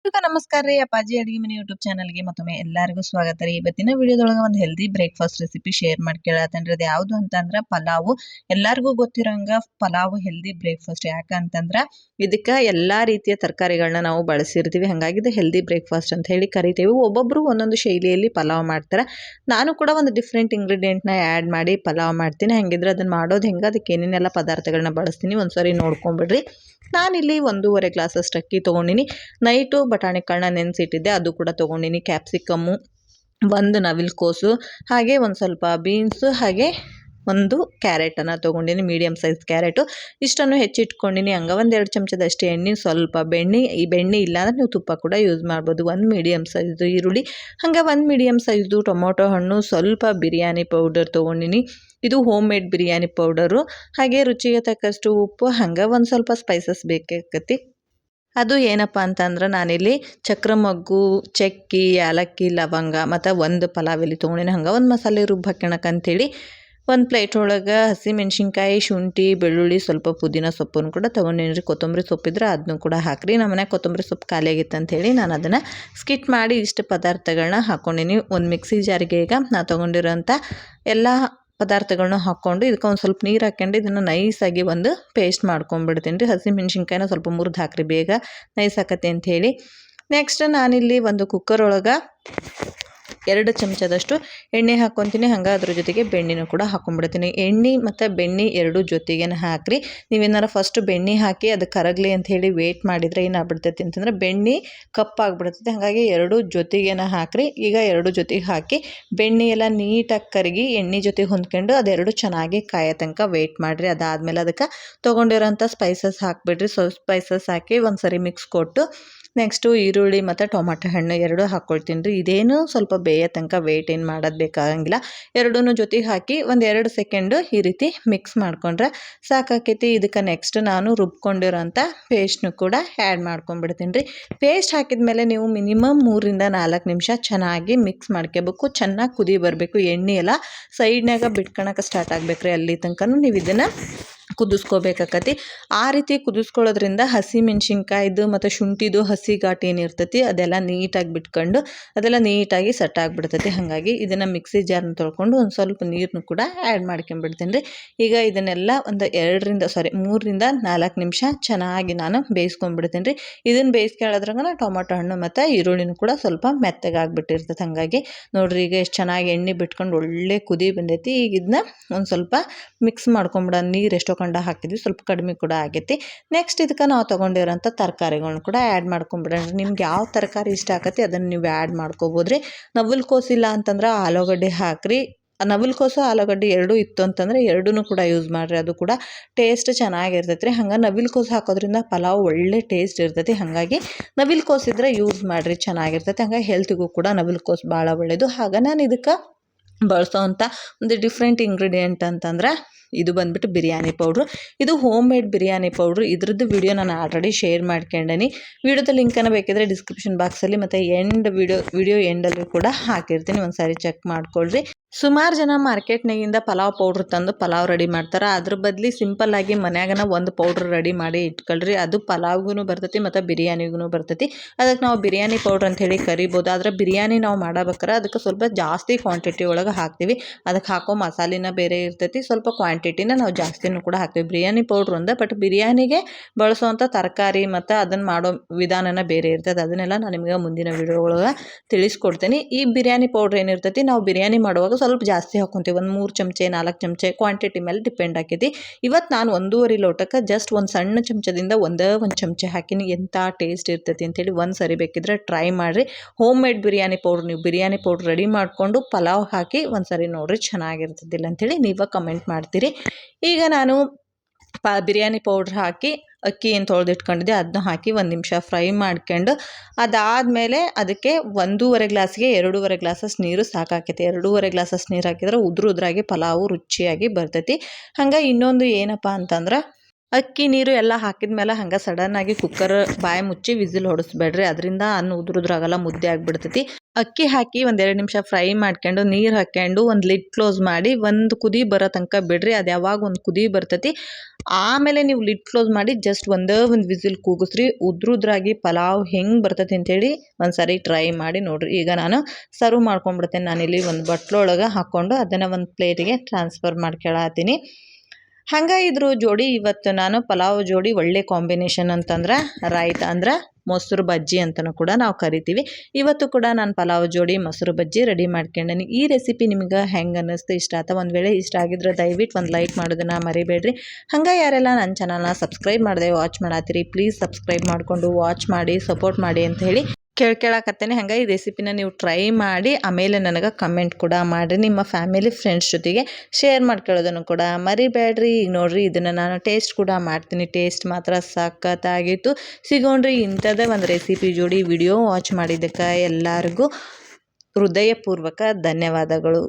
ನಮಸ್ಕಾರ ರೀ ಅಪ್ಪಾಜಿ ಅಡಿಗೆ ಮನೆ ಯೂಟ್ಯೂಬ್ ಚಾನಲ್ಗೆ ಮತ್ತೊಮ್ಮೆ ಎಲ್ಲರಿಗೂ ಸ್ವಾಗತ ರೀ. ಇವತ್ತಿನ ವಿಡಿಯೋದೊಳಗೆ ಒಂದು ಹೆಲ್ದಿ ಬ್ರೇಕ್ಫಾಸ್ಟ್ ರೆಸಿಪಿ ಶೇರ್ ಮಾಡ್ಕೊಳ್ಳತ್ತೇನ್ರಿ. ಅದು ಯಾವುದು ಅಂತಂದ್ರೆ ಪಲಾವು. ಎಲ್ಲರಿಗೂ ಗೊತ್ತಿರೋಂಗ ಪಲಾವು ಹೆಲ್ದಿ ಬ್ರೇಕ್ಫಾಸ್ಟ್. ಯಾಕಂತಂದ್ರೆ ಇದಕ್ಕೆ ಎಲ್ಲಾ ರೀತಿಯ ತರಕಾರಿಗಳನ್ನ ನಾವು ಬಳಸಿರ್ತೀವಿ. ಹಾಗಾಗಿ ಇದು ಹೆಲ್ದಿ ಬ್ರೇಕ್ಫಾಸ್ಟ್ ಅಂತ ಹೇಳಿ ಕರಿತೀವಿ. ಒಬ್ಬೊಬ್ರು ಒಂದೊಂದು ಶೈಲಿಯಲ್ಲಿ ಪಲಾವ್ ಮಾಡ್ತಾರೆ. ನಾನು ಕೂಡ ಒಂದು ಡಿಫ್ರೆಂಟ್ ಇಂಗ್ರೀಡಿಯೆಂಟ್ನ ಆ್ಯಡ್ ಮಾಡಿ ಪಲಾವ್ ಮಾಡ್ತೀನಿ. ಹಂಗಿದ್ರೆ ಅದನ್ನ ಮಾಡೋದು ಹೆಂಗೆ, ಅದಕ್ಕೆ ಏನೇನೆಲ್ಲ ಪದಾರ್ಥಗಳನ್ನ ಬಳಸ್ತೀನಿ ಒಂದ್ಸರಿ ನೋಡ್ಕೊಂಬಿಡ್ರಿ. ನಾನಿಲ್ಲಿ 1.5 ಗ್ಲಾಸಷ್ಟು ಅಕ್ಕಿ ತೊಗೊಂಡಿನಿ. ನೈಟು ಬಟಾಣಿ ಕಾಳನ್ನ ನೆನೆಸಿಟ್ಟಿದ್ದೆ, ಅದು ಕೂಡ ತೊಗೊಂಡಿನಿ. ಕ್ಯಾಪ್ಸಿಕಮ್ಮು, ಒಂದು ನವಿಲುಕೋಸು, ಹಾಗೆ ಒಂದು ಸ್ವಲ್ಪ ಬೀನ್ಸು, ಹಾಗೆ ಒಂದು ಕ್ಯಾರೆಟನ್ನು ತೊಗೊಂಡಿನಿ, ಮೀಡಿಯಮ್ ಸೈಜ್ ಕ್ಯಾರೆಟು. ಇಷ್ಟನ್ನು ಹೆಚ್ಚಿಟ್ಕೊಂಡಿನಿ. ಹಂಗೆ 1-2 ಚಮಚದಷ್ಟು ಎಣ್ಣೆ, ಸ್ವಲ್ಪ ಬೆಣ್ಣೆ. ಈ ಬೆಣ್ಣೆ ಇಲ್ಲಾಂದ್ರೆ ನೀವು ತುಪ್ಪ ಕೂಡ ಯೂಸ್ ಮಾಡ್ಬೋದು. ಒಂದು ಮೀಡಿಯಮ್ ಸೈಜ್ದು ಈರುಳ್ಳಿ, ಹಾಗೆ ಒಂದು ಮೀಡಿಯಮ್ ಸೈಜ್ದು ಟೊಮೊಟೊ ಹಣ್ಣು, ಸ್ವಲ್ಪ ಬಿರಿಯಾನಿ ಪೌಡರ್ ತೊಗೊಂಡಿನಿ. ಇದು ಹೋಮ್ ಮೇಡ್ ಬಿರಿಯಾನಿ ಪೌಡರು. ಹಾಗೆ ರುಚಿಗೆ ತಕ್ಕಷ್ಟು ಉಪ್ಪು, ಹಂಗೆ ಒಂದು ಸ್ವಲ್ಪ ಸ್ಪೈಸಸ್ ಬೇಕಾಗತ್ತಿ. ಅದು ಏನಪ್ಪ ಅಂತಂದ್ರೆ ನಾನಿಲ್ಲಿ ಚಕ್ರ ಮೊಗ್ಗು, ಚಕ್ಕಿ, ಏಲಕ್ಕಿ, ಲವಂಗ ಮತ್ತು ಒಂದು ಪಲಾವ್ ಎಲೆ ತೊಗೊಂಡಿನಿ. ಹಂಗೆ ಒಂದು ಮಸಾಲೆ ರುಬ್ಬಾಕ್ಯಣಕ್ಕಂತೇಳಿ ಒಂದು ಪ್ಲೇಟ್ ಒಳಗೆ ಹಸಿಮೆಣ್ಸಿನ್ಕಾಯಿ, ಶುಂಠಿ, ಬೆಳ್ಳುಳ್ಳಿ, ಸ್ವಲ್ಪ ಪುದೀನ ಸೊಪ್ಪನ್ನು ಕೂಡ ತೊಗೊಂಡಿನಿ ರೀ. ಕೊತ್ತಂಬರಿ ಸೊಪ್ಪಿದ್ರೆ ಅದನ್ನು ಕೂಡ ಹಾಕಿರಿ. ನಮ್ಮ ಮನ್ಯಾಗ ಕೊತ್ತಂಬರಿ ಸೊಪ್ಪು ಖಾಲಿ ಆಗಿತ್ತು ಅಂಥೇಳಿ ನಾನು ಅದನ್ನು ಸ್ಕಿಟ್ ಮಾಡಿ ಇಷ್ಟು ಪದಾರ್ಥಗಳನ್ನ ಹಾಕ್ಕೊಂಡಿನಿ. ಒಂದು ಮಿಕ್ಸಿ ಜಾರಿಗೆ ಈಗ ನಾ ತೊಗೊಂಡಿರೋಂಥ ಎಲ್ಲ ಪದಾರ್ಥಗಳನ್ನ ಹಾಕ್ಕೊಂಡು ಇದಕ್ಕೆ ಒಂದು ಸ್ವಲ್ಪ ನೀರು ಹಾಕ್ಕೊಂಡು ಇದನ್ನು ನೈಸಾಗಿ ಒಂದು ಪೇಸ್ಟ್ ಮಾಡ್ಕೊಂಡ್ಬಿಡ್ತೀನಿ ರೀ. ಹಸಿಮೆಣ್ಸಿನ್ಕಾಯಿನ ಸ್ವಲ್ಪ ಮುರಿದು ಹಾಕ್ರಿ, ಬೇಗ ನೈಸ್ ಆಕತ್ತೆ ಅಂಥೇಳಿ. ನೆಕ್ಸ್ಟ್ ನಾನಿಲ್ಲಿ ಒಂದು ಕುಕ್ಕರ್ ಒಳಗೆ 2 ಚಮಚದಷ್ಟು ಎಣ್ಣೆ ಹಾಕ್ಕೊತೀನಿ. ಹಂಗೆ ಅದ್ರ ಜೊತೆಗೆ ಬೆಣ್ಣೆನೂ ಕೂಡ ಹಾಕ್ಕೊಂಡ್ಬಿಡ್ತೀನಿ. ಎಣ್ಣೆ ಮತ್ತು ಬೆಣ್ಣೆ ಎರಡೂ ಜೊತೆಗೇ ಹಾಕ್ರಿ. ನೀವೇನಾರು ಫಸ್ಟ್ ಬೆಣ್ಣೆ ಹಾಕಿ ಅದು ಕರಗಲಿ ಅಂಥೇಳಿ ವೇಟ್ ಮಾಡಿದರೆ ಏನಾಗ್ಬಿಡ್ತೈತಿ ಅಂತಂದ್ರೆ ಬೆಣ್ಣೆ ಕಪ್ಪಾಗ್ಬಿಡ್ತೈತಿ. ಹಾಗಾಗಿ ಎರಡೂ ಜೊತೆಗೇನ ಹಾಕ್ರಿ. ಈಗ ಎರಡೂ ಜೊತೆಗೆ ಹಾಕಿ ಬೆಣ್ಣೆ ಎಲ್ಲ ನೀಟಾಗಿ ಕರಗಿ ಎಣ್ಣೆ ಜೊತೆ ಹೊಂದ್ಕೊಂಡು ಅದೆರಡು ಚೆನ್ನಾಗಿ ಕಾಯೋ ತನಕ ವೇಟ್ ಮಾಡಿರಿ. ಅದಾದಮೇಲೆ ಅದಕ್ಕೆ ತೊಗೊಂಡಿರೋಂಥ ಸ್ಪೈಸಸ್ ಹಾಕಿಬಿಡ್ರಿ. ಸ್ವಲ್ಪ ಸ್ಪೈಸಸ್ ಹಾಕಿ ಒಂದು ಸರಿ ಮಿಕ್ಸ್ ಕೊಟ್ಟು ನೆಕ್ಸ್ಟು ಈರುಳ್ಳಿ ಮತ್ತು ಟೊಮಾಟೊ ಹಣ್ಣು ಎರಡೂ ಹಾಕ್ಕೊಳ್ತೀನಿ ರೀ. ಇದೇನು ಸ್ವಲ್ಪ ಬೇಯೋ ತನಕ ವೇಟ್ ಏನು ಮಾಡೋದು ಬೇಕಾಗಂಗಿಲ್ಲ. ಎರಡೂ ಜೊತೆಗೆ ಹಾಕಿ 1-2 ಸೆಕೆಂಡು ಈ ರೀತಿ ಮಿಕ್ಸ್ ಮಾಡ್ಕೊಂಡ್ರೆ ಸಾಕಾಕೈತಿ. ಇದಕ್ಕೆ ನೆಕ್ಸ್ಟ್ ನಾನು ರುಬ್ಕೊಂಡಿರೋಂಥ ಪೇಸ್ಟ್ನು ಕೂಡ ಆ್ಯಡ್ ಮಾಡ್ಕೊಂಡ್ಬಿಡ್ತೀನಿ ರೀ. ಪೇಸ್ಟ್ ಹಾಕಿದ ಮೇಲೆ ನೀವು ಮಿನಿಮಮ್ 3-4 ನಿಮಿಷ ಚೆನ್ನಾಗಿ ಮಿಕ್ಸ್ ಮಾಡ್ಕೋಬೇಕು. ಚೆನ್ನಾಗಿ ಕುದಿ ಬರಬೇಕು. ಎಣ್ಣೆ ಎಲ್ಲ ಸೈಡ್ನಾಗ ಬಿಟ್ಕೊಳಕ್ಕೆ ಸ್ಟಾರ್ಟ್ ಆಗ್ಬೇಕು ರೀ. ಅಲ್ಲಿ ತನಕ ನೀವು ಇದನ್ನು ಕುದಿಸ್ಕೋಬೇಕಾಕತಿ. ಆ ರೀತಿ ಕುದಿಸ್ಕೊಳ್ಳೋದ್ರಿಂದ ಹಸಿ ಮೆಣ್ಸಿನ್ಕಾಯ್ದು ಮತ್ತು ಶುಂಠಿದು ಹಸಿ ಘಾಟ್ ಏನಿರ್ತೈತಿ ಅದೆಲ್ಲ ನೀಟಾಗಿ ಬಿಟ್ಕೊಂಡು ಅದೆಲ್ಲ ನೀಟಾಗಿ ಸೆಟ್ ಆಗಿಬಿಡ್ತೈತಿ. ಹಾಗಾಗಿ ಇದನ್ನು ಮಿಕ್ಸಿ ಜಾರ್ನ ತೊಳ್ಕೊಂಡು ಒಂದು ಸ್ವಲ್ಪ ನೀರನ್ನು ಕೂಡ ಆ್ಯಡ್ ಮಾಡ್ಕೊಂಬಿಡ್ತೀನಿ ರೀ. ಈಗ ಇದನ್ನೆಲ್ಲ ಒಂದು 3-4 ನಿಮಿಷ ಚೆನ್ನಾಗಿ ನಾನು ಬೇಯಿಸ್ಕೊಂಡ್ಬಿಡ್ತೀನಿ ರೀ. ಇದನ್ನು ಬೇಯಿಸ್ಕೊಳ್ಳೋದ್ರಾಗ ಟೊಮೊಟೊ ಹಣ್ಣು ಮತ್ತು ಈರುಳ್ಳಿನೂ ಕೂಡ ಸ್ವಲ್ಪ ಮೆತ್ತಗಾಗಿಬಿಟ್ಟಿರ್ತೈತೆ. ಹಾಗಾಗಿ ನೋಡಿರಿ, ಈಗ ಎಷ್ಟು ಚೆನ್ನಾಗಿ ಎಣ್ಣೆ ಬಿಟ್ಕೊಂಡು ಒಳ್ಳೆ ಕುದಿ ಬಂದೈತಿ. ಈಗ ಇದನ್ನ ಒಂದು ಸ್ವಲ್ಪ ಮಿಕ್ಸ್ ಮಾಡ್ಕೊಂಬಿಡೋಣ. ನೀರು ಎಷ್ಟೋ ಕಂಡ ಹಾಕಿದ್ವಿ, ಸ್ವಲ್ಪ ಕಡಿಮೆ ಕೂಡ ಆಗೈತಿ. ನೆಕ್ಸ್ಟ್ ಇದಕ್ಕೆ ನಾವು ತೊಗೊಂಡಿರೋಂಥ ತರಕಾರಿಗಳನ್ನ ಕೂಡ ಆ್ಯಡ್ ಮಾಡ್ಕೊಂಬಿಡೋಣ. ನಿಮ್ಗೆ ಯಾವ ತರಕಾರಿ ಇಷ್ಟ ಆಕತಿ ಅದನ್ನು ನೀವು ಆ್ಯಡ್ ಮಾಡ್ಕೋಬೋದು ರೀ. ನವಲ್ಕೋಸಿಲ್ಲ ಅಂತಂದ್ರೆ ಆಲೂಗಡ್ಡೆ ಹಾಕಿರಿ. ನವಲ್ಕೋಸು ಆಲೂಗಡ್ಡೆ ಎರಡೂ ಇತ್ತು ಅಂತಂದರೆ ಎರಡೂ ಕೂಡ ಯೂಸ್ ಮಾಡಿರಿ. ಅದು ಕೂಡ ಟೇಸ್ಟ್ ಚೆನ್ನಾಗಿರ್ತೈತೆ ರೀ. ಹಂಗೆ ನವಿಲುಕೋಸು ಹಾಕೋದ್ರಿಂದ ಪಲಾವ್ ಒಳ್ಳೆ ಟೇಸ್ಟ್ ಇರ್ತೈತಿ. ಹಾಗಾಗಿ ನವಿಲುಕೋಸಿದ್ರೆ ಯೂಸ್ ಮಾಡಿರಿ, ಚೆನ್ನಾಗಿರ್ತೈತೆ. ಹಂಗೆ ಹೆಲ್ತಿಗೂ ಕೂಡ ನವಿಲುಕೋಸು ಭಾಳ ಒಳ್ಳೆಯದು. ಹಾಗೆ ನಾನು ಇದಕ್ಕೆ ಬಳಸೋವಂಥ ಒಂದು ಡಿಫ್ರೆಂಟ್ ಇಂಗ್ರೀಡಿಯೆಂಟ್ ಅಂತಂದ್ರೆ ಇದು ಬಂದ್ಬಿಟ್ಟು ಬಿರಿಯಾನಿ ಪೌಡ್ರು. ಇದು ಹೋಮ್ ಮೇಡ್ ಬಿರಿಯಾನಿ ಪೌಡ್ರು. ಇದ್ರದ್ದು ವಿಡಿಯೋ ನಾನು ಆಲ್ರೆಡಿ ಶೇರ್ ಮಾಡ್ಕೊಂಡೇನಿ. ವಿಡಿಯೋದ ಲಿಂಕನ್ನು ಬೇಕಿದ್ರೆ ಡಿಸ್ಕ್ರಿಪ್ಷನ್ ಬಾಕ್ಸಲ್ಲಿ ಮತ್ತು ವಿಡಿಯೋ ಎಂಡಲ್ಲೂ ಕೂಡ ಹಾಕಿರ್ತೀನಿ. ಒಂದು ಸಾರಿ ಚೆಕ್ ಮಾಡ್ಕೊಳ್ರಿ. ಸುಮಾರು ಜನ ಮಾರ್ಕೆಟ್ನಾಗಿಂದ ಪಲಾವ್ ಪೌಡ್ರ್ ತಂದು ಪಲಾವ್ ರೆಡಿ ಮಾಡ್ತಾರೆ. ಅದ್ರ ಬದಲಿ ಸಿಂಪಲ್ಲಾಗಿ ಮನ್ಯಾಗನ ಒಂದು ಪೌಡ್ರ್ ರೆಡಿ ಮಾಡಿ ಇಟ್ಕೊಳ್ರಿ. ಅದು ಪಲಾವ್ಗೂ ಬರ್ತೈತಿ ಮತ್ತು ಬಿರಿಯಾನಿಗೂ ಬರ್ತೈತಿ. ಅದಕ್ಕೆ ನಾವು ಬಿರಿಯಾನಿ ಪೌಡ್ರ್ ಅಂಥೇಳಿ ಕರಿಬೋದು. ಆದರೆ ಬಿರಿಯಾನಿ ನಾವು ಮಾಡಬೇಕಾರೆ ಅದಕ್ಕೆ ಸ್ವಲ್ಪ ಜಾಸ್ತಿ ಕ್ವಾಂಟಿಟಿ ಒಳಗೆ ಹಾಕ್ತೀವಿ. ಅದಕ್ಕೆ ಹಾಕೋ ಮಸಾಲಿನ ಬೇರೆ ಇರ್ತೈತಿ, ಸ್ವಲ್ಪ ಕ್ವಾಂಟಿಟಿನ ನಾವು ಜಾಸ್ತಿನೂ ಕೂಡ ಹಾಕ್ತೀವಿ. ಬಿರಿಯಾನಿ ಪೌಡ್ರ್ ಒಂದೇ, ಬಟ್ ಬಿರಿಯಾನಿಗೆ ಬಳಸೋವಂಥ ತರಕಾರಿ ಮತ್ತು ಅದನ್ನು ಮಾಡೋ ವಿಧಾನನ ಬೇರೆ ಇರ್ತದೆ. ಅದನ್ನೆಲ್ಲ ನಾನು ನಿಮಗೆ ಮುಂದಿನ ವಿಡಿಯೋ ಒಳಗೆ ತಿಳಿಸ್ಕೊಡ್ತೀನಿ. ಈ ಬಿರಿಯಾನಿ ಪೌಡ್ರ್ ಏನಿರ್ತೈತಿ ನಾವು ಬಿರಿಯಾನಿ ಮಾಡುವಾಗ ಸ್ವಲ್ಪ ಜಾಸ್ತಿ ಹಾಕ್ಕೊಂತೀವಿ. ಒಂದು 3 ಚಮಚೆ 4 ಚಮಚೆ ಕ್ವಾಂಟಿಟಿ ಮೇಲೆ ಡಿಪೆಂಡ್ ಆಕೈತಿ. ಇವತ್ತು ನಾನು 1.5 ಲೋಟಕ್ಕೆ ಜಸ್ಟ್ ಒಂದು ಸಣ್ಣ ಚಮಚದಿಂದ ಒಂದು ಚಮಚೆ ಹಾಕಿನಿ. ಎಂಥ ಟೇಸ್ಟ್ ಇರ್ತೈತಿ ಅಂತೇಳಿ ಒಂದು ಸರಿ ಬೇಕಿದ್ರೆ ಟ್ರೈ ಮಾಡಿರಿ. ಹೋಮ್ ಮೇಡ್ ಬಿರಿಯಾನಿ ಪೌಡ್ರ್, ನೀವು ಬಿರಿಯಾನಿ ಪೌಡ್ರ್ ರೆಡಿ ಮಾಡಿಕೊಂಡು ಪಲಾವ್ ಹಾಕಿ ಒಂದು ಸರಿ ನೋಡಿರಿ, ಚೆನ್ನಾಗಿರ್ತದಿಲ್ಲ ಅಂಥೇಳಿ ನೀವು ಕಮೆಂಟ್ ಮಾಡ್ತೀರಿ. ಈಗ ನಾನು ಬಿರಿಯಾನಿ ಪೌಡ್ರ್ ಹಾಕಿ ಅಕ್ಕಿ ಏನು ತೊಳೆದಿಟ್ಕೊಂಡಿದ್ದೆ ಅದನ್ನ ಹಾಕಿ 1 ನಿಮಿಷ ಫ್ರೈ ಮಾಡ್ಕೊಂಡು ಅದಾದಮೇಲೆ ಅದಕ್ಕೆ 1.5 ಗ್ಲಾಸ್ಗೆ 2.5 ಗ್ಲಾಸಸ್ ನೀರು ಸಾಕಾಕೈತಿ. 2.5 ಗ್ಲಾಸಸ್ ನೀರು ಹಾಕಿದ್ರೆ ಉದ್ರಾಗಿ ಪಲಾವು ರುಚಿಯಾಗಿ ಬರ್ತೈತಿ. ಹಂಗೆ ಇನ್ನೊಂದು ಏನಪ್ಪ ಅಂತಂದ್ರೆ ಅಕ್ಕಿ ನೀರು ಎಲ್ಲ ಹಾಕಿದ ಮೇಲೆ ಹಂಗೆ ಸಡನ್ನಾಗಿ ಕುಕ್ಕರ್ ಬಾಯಿ ಮುಚ್ಚಿ ವಿಸಿಲ್ ಹೊಡಿಸ್ಬೇಡ್ರಿ. ಅದರಿಂದ ಅನ್ನ ಉದುರಾಗಲ್ಲ, ಮುದ್ದೆ ಆಗಿಬಿಡ್ತೈತಿ. ಅಕ್ಕಿ ಹಾಕಿ ಒಂದೆರಡು ನಿಮಿಷ ಫ್ರೈ ಮಾಡ್ಕೊಂಡು ನೀರು ಹಾಕ್ಕೊಂಡು ಒಂದು ಲಿಡ್ ಕ್ಲೋಸ್ ಮಾಡಿ ಒಂದು ಕುದಿ ಬರೋ ತನಕ ಬಿಡ್ರಿ. ಅದು ಯಾವಾಗ ಒಂದು ಕುದಿ ಬರ್ತೈತಿ ಆಮೇಲೆ ನೀವು ಲಿಡ್ ಕ್ಲೋಸ್ ಮಾಡಿ ಜಸ್ಟ್ ಒಂದೇ ಒಂದು ವಿಸಿಲ್ ಕೂಗಿಸ್ರಿ. ಉದ್ರಾಗಿ ಪಲಾವ್ ಹೆಂಗೆ ಬರ್ತೈತಿ ಅಂತೇಳಿ ಒಂದು ಸಾರಿ ಟ್ರೈ ಮಾಡಿ ನೋಡಿರಿ. ಈಗ ನಾನು ಸರ್ವ್ ಮಾಡ್ಕೊಂಡ್ಬಿಡ್ತೇನೆ. ನಾನಿಲ್ಲಿ ಒಂದು ಬಟ್ಲೊಳಗೆ ಹಾಕ್ಕೊಂಡು ಅದನ್ನು ಒಂದು ಪ್ಲೇಟಿಗೆ ಟ್ರಾನ್ಸ್ಫರ್ ಮಾಡ್ಕೊಳತ್ತೀನಿ. ಹಂಗೆ ಇದ್ರ ಜೋಡಿ ಇವತ್ತು ನಾನು ಪಲಾವ್ ಜೋಡಿ ಒಳ್ಳೆ ಕಾಂಬಿನೇಷನ್ ಅಂತಂದ್ರೆ ರಾಯ್ತ ಅಂದ್ರೆ ಮೊಸರು ಬಜ್ಜಿ ಅಂತಲೂ ಕೂಡ ನಾವು ಕರಿತೀವಿ. ಇವತ್ತು ಕೂಡ ನಾನು ಪಲಾವ್ ಜೋಡಿ ಮೊಸರು ಬಜ್ಜಿ ರೆಡಿ ಮಾಡ್ಕೊಂಡೇನಿ. ಈ ರೆಸಿಪಿ ನಿಮ್ಗೆ ಹೆಂಗೆ ಅನ್ನಿಸ್ತು, ಇಷ್ಟ ಆಯ್ತಾ? ಒಂದು ವೇಳೆ ಇಷ್ಟ ಆಗಿದ್ರೆ ದಯವಿಟ್ಟು ಒಂದು ಲೈಕ್ ಮಾಡೋದನ್ನು ಮರಿಬೇಡ್ರಿ. ಹಂಗೆ ಯಾರೆಲ್ಲ ನನ್ನ ಚಾನಲ್ನ ಸಬ್ಸ್ಕ್ರೈಬ್ ಮಾಡದೆ ವಾಚ್ ಮಾಡತ್ತೀರಿ ಪ್ಲೀಸ್ ಸಬ್ಸ್ಕ್ರೈಬ್ ಮಾಡಿಕೊಂಡು ವಾಚ್ ಮಾಡಿ ಸಪೋರ್ಟ್ ಮಾಡಿ ಅಂತ ಹೇಳಿ ಕೇಳಕತ್ತೇನೆ. ಹಂಗೆ ಈ ರೆಸಿಪಿನ ನೀವು ಟ್ರೈ ಮಾಡಿ ಆಮೇಲೆ ನನಗೆ ಕಮೆಂಟ್ ಕೂಡ ಮಾಡಿರಿ. ನಿಮ್ಮ ಫ್ಯಾಮಿಲಿ ಫ್ರೆಂಡ್ಸ್ ಜೊತೆಗೆ ಶೇರ್ ಮಾಡ್ಕೊಳ್ಳೋದನ್ನು ಕೂಡ ಮರಿಬೇಡ್ರಿ. ಈಗ ನೋಡಿರಿ ಇದನ್ನು ನಾನು ಟೇಸ್ಟ್ ಕೂಡ ಮಾಡ್ತೀನಿ. ಟೇಸ್ಟ್ ಮಾತ್ರ ಸಖತ್ತಾಗಿತ್ತು. ಸಿಗೋಣ್ರಿ ಇಂಥದ್ದೇ ಒಂದು ರೆಸಿಪಿ ಜೋಡಿ ವಿಡಿಯೋ ವಾಚ್ ಮಾಡಿದ್ದಕ್ಕೆ ಎಲ್ಲರಿಗೂ ಹೃದಯಪೂರ್ವಕ ಧನ್ಯವಾದಗಳು.